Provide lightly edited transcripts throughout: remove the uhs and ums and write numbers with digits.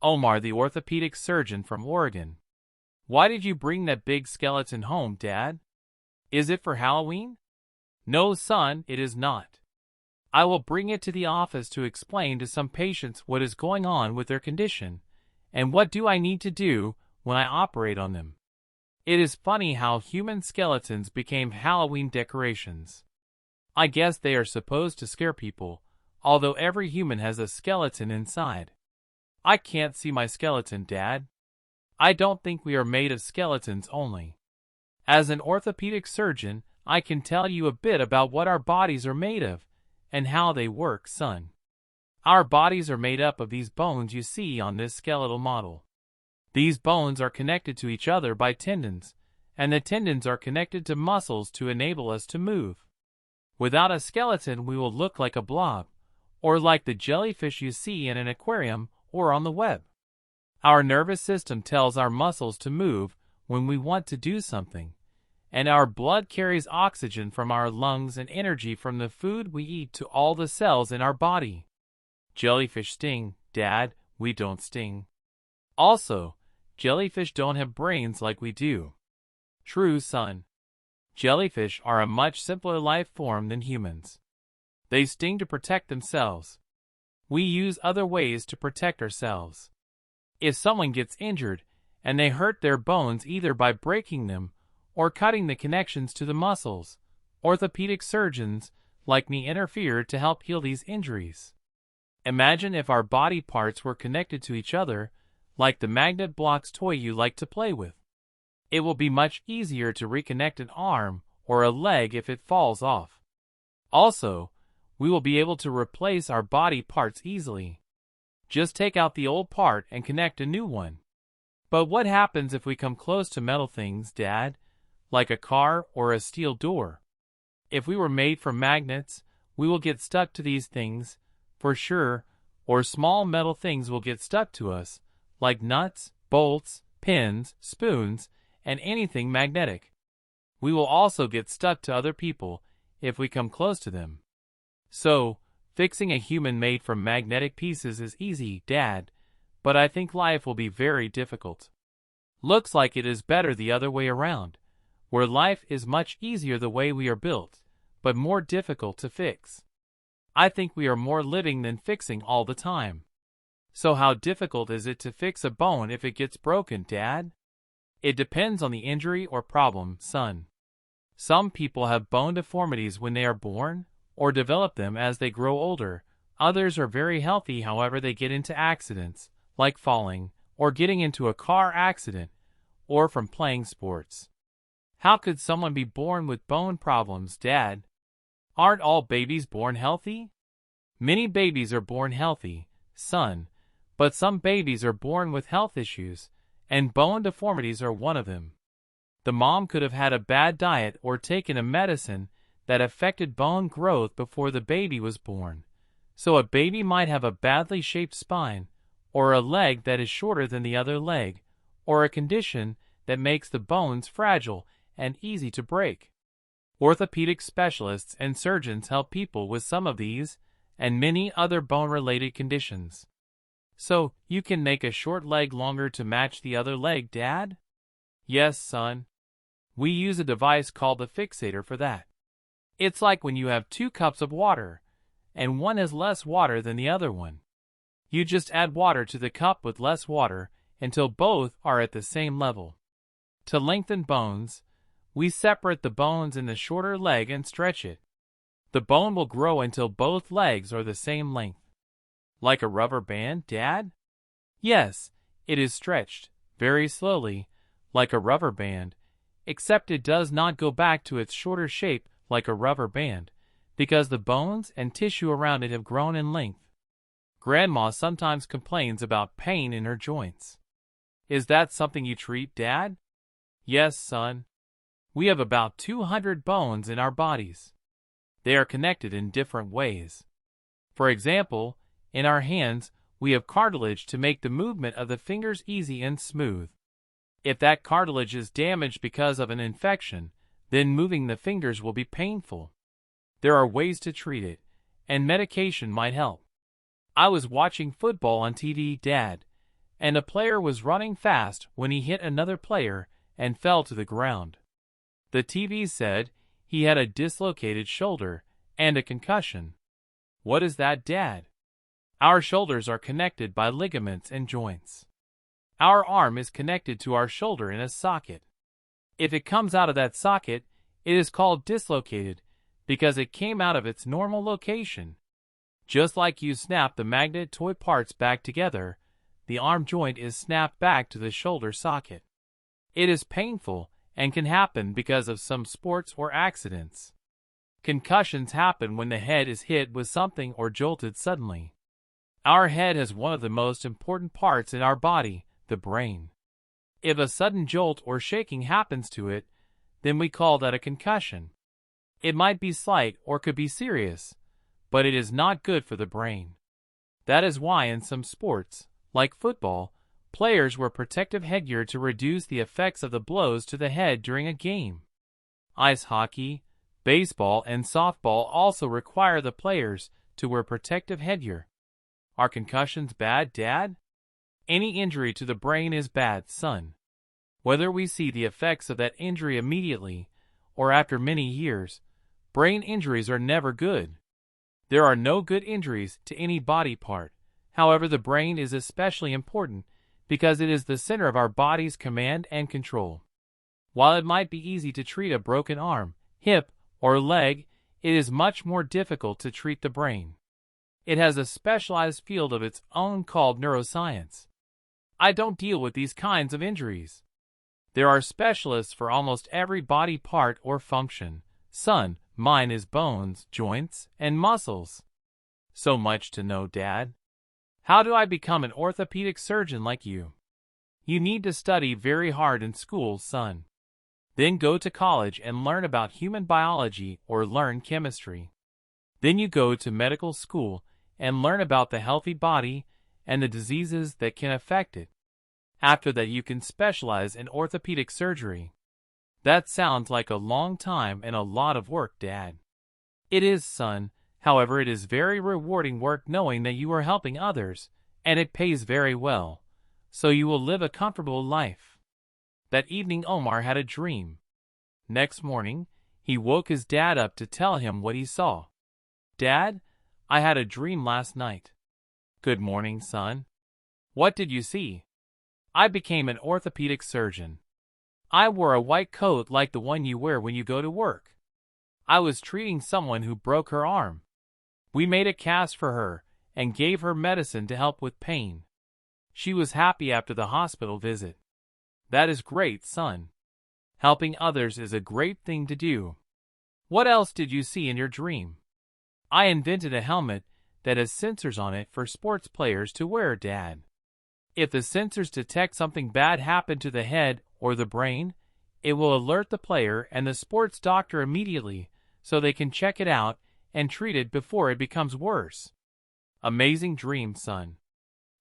Omar, the orthopedic surgeon from Oregon. Why did you bring that big skeleton home, Dad? Is it for Halloween? No, son, it is not. I will bring it to the office to explain to some patients what is going on with their condition, and what do I need to do when I operate on them. It is funny how human skeletons became Halloween decorations. I guess they are supposed to scare people, although every human has a skeleton inside. I can't see my skeleton, Dad. I don't think we are made of skeletons only. As an orthopedic surgeon, I can tell you a bit about what our bodies are made of and how they work, son. Our bodies are made up of these bones you see on this skeletal model. These bones are connected to each other by tendons, and the tendons are connected to muscles to enable us to move. Without a skeleton, we will look like a blob, or like the jellyfish you see in an aquarium or on the web. Our nervous system tells our muscles to move when we want to do something, and our blood carries oxygen from our lungs and energy from the food we eat to all the cells in our body. Jellyfish sting, Dad, we don't sting. Also, jellyfish don't have brains like we do. True, son. Jellyfish are a much simpler life form than humans. They sting to protect themselves. We use other ways to protect ourselves. If someone gets injured and they hurt their bones either by breaking them or cutting the connections to the muscles, orthopedic surgeons like me interfere to help heal these injuries. Imagine if our body parts were connected to each other like the magnet blocks toy you like to play with. It will be much easier to reconnect an arm or a leg if it falls off. Also, we will be able to replace our body parts easily. Just take out the old part and connect a new one. But what happens if we come close to metal things, Dad, like a car or a steel door? If we were made from magnets, we will get stuck to these things, for sure, or small metal things will get stuck to us, like nuts, bolts, pins, spoons, and anything magnetic. We will also get stuck to other people if we come close to them. So, fixing a human made from magnetic pieces is easy, Dad, but I think life will be very difficult. Looks like it is better the other way around, where life is much easier the way we are built, but more difficult to fix. I think we are more living than fixing all the time. So how difficult is it to fix a bone if it gets broken, Dad? It depends on the injury or problem, son. Some people have bone deformities when they are born, or develop them as they grow older. Others are very healthy, however they get into accidents, like falling, or getting into a car accident, or from playing sports. How could someone be born with bone problems, Dad? Aren't all babies born healthy? Many babies are born healthy, son, but some babies are born with health issues, and bone deformities are one of them. The mom could have had a bad diet or taken a medicine that affected bone growth before the baby was born. So a baby might have a badly shaped spine, or a leg that is shorter than the other leg, or a condition that makes the bones fragile and easy to break. Orthopedic specialists and surgeons help people with some of these and many other bone-related conditions. So, you can make a short leg longer to match the other leg, Dad? Yes, son. We use a device called the fixator for that. It's like when you have 2 cups of water, and one has less water than the other one. You just add water to the cup with less water until both are at the same level. To lengthen bones, we separate the bones in the shorter leg and stretch it. The bone will grow until both legs are the same length. Like a rubber band, Dad? Yes, it is stretched, very slowly, like a rubber band, except it does not go back to its shorter shape like a rubber band, because the bones and tissue around it have grown in length. Grandma sometimes complains about pain in her joints. Is that something you treat, Dad? Yes, son. We have about 200 bones in our bodies. They are connected in different ways. For example, in our hands, we have cartilage to make the movement of the fingers easy and smooth. If that cartilage is damaged because of an infection, then moving the fingers will be painful. There are ways to treat it, and medication might help. I was watching football on TV, Dad, and a player was running fast when he hit another player and fell to the ground. The TV said he had a dislocated shoulder and a concussion. What is that, Dad? Our shoulders are connected by ligaments and joints. Our arm is connected to our shoulder in a socket. If it comes out of that socket, it is called dislocated because it came out of its normal location. Just like you snap the magnet toy parts back together, the arm joint is snapped back to the shoulder socket. It is painful and can happen because of some sports or accidents. Concussions happen when the head is hit with something or jolted suddenly. Our head has one of the most important parts in our body, the brain. If a sudden jolt or shaking happens to it, then we call that a concussion. It might be slight or could be serious, but it is not good for the brain. That is why in some sports, like football, players wear protective headgear to reduce the effects of the blows to the head during a game. Ice hockey, baseball, and softball also require the players to wear protective headgear. Are concussions bad, Dad? Any injury to the brain is bad, son. Whether we see the effects of that injury immediately or after many years, brain injuries are never good. There are no good injuries to any body part. However, the brain is especially important because it is the center of our body's command and control. While it might be easy to treat a broken arm, hip, or leg, it is much more difficult to treat the brain. It has a specialized field of its own called neuroscience. I don't deal with these kinds of injuries. There are specialists for almost every body part or function. Son, mine is bones, joints, and muscles. So much to know, Dad. How do I become an orthopedic surgeon like you? You need to study very hard in school, son. Then go to college and learn about human biology or learn chemistry. Then you go to medical school and learn about the healthy body and the diseases that can affect it. After that, you can specialize in orthopedic surgery. That sounds like a long time and a lot of work, Dad. It is, son. However, it is very rewarding work knowing that you are helping others, and it pays very well, so you will live a comfortable life. That evening Omar had a dream. Next morning, he woke his dad up to tell him what he saw. Dad, I had a dream last night. Good morning, son. What did you see? I became an orthopedic surgeon. I wore a white coat like the one you wear when you go to work. I was treating someone who broke her arm. We made a cast for her and gave her medicine to help with pain. She was happy after the hospital visit. That is great, son. Helping others is a great thing to do. What else did you see in your dream? I invented a helmet that has sensors on it for sports players to wear, Dad. If the sensors detect something bad happen to the head or the brain, it will alert the player and the sports doctor immediately so they can check it out and treat it before it becomes worse. Amazing dream, son.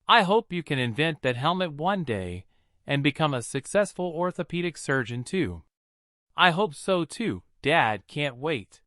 I hope you can invent that helmet one day and become a successful orthopedic surgeon too. I hope so too, Dad. Can't wait.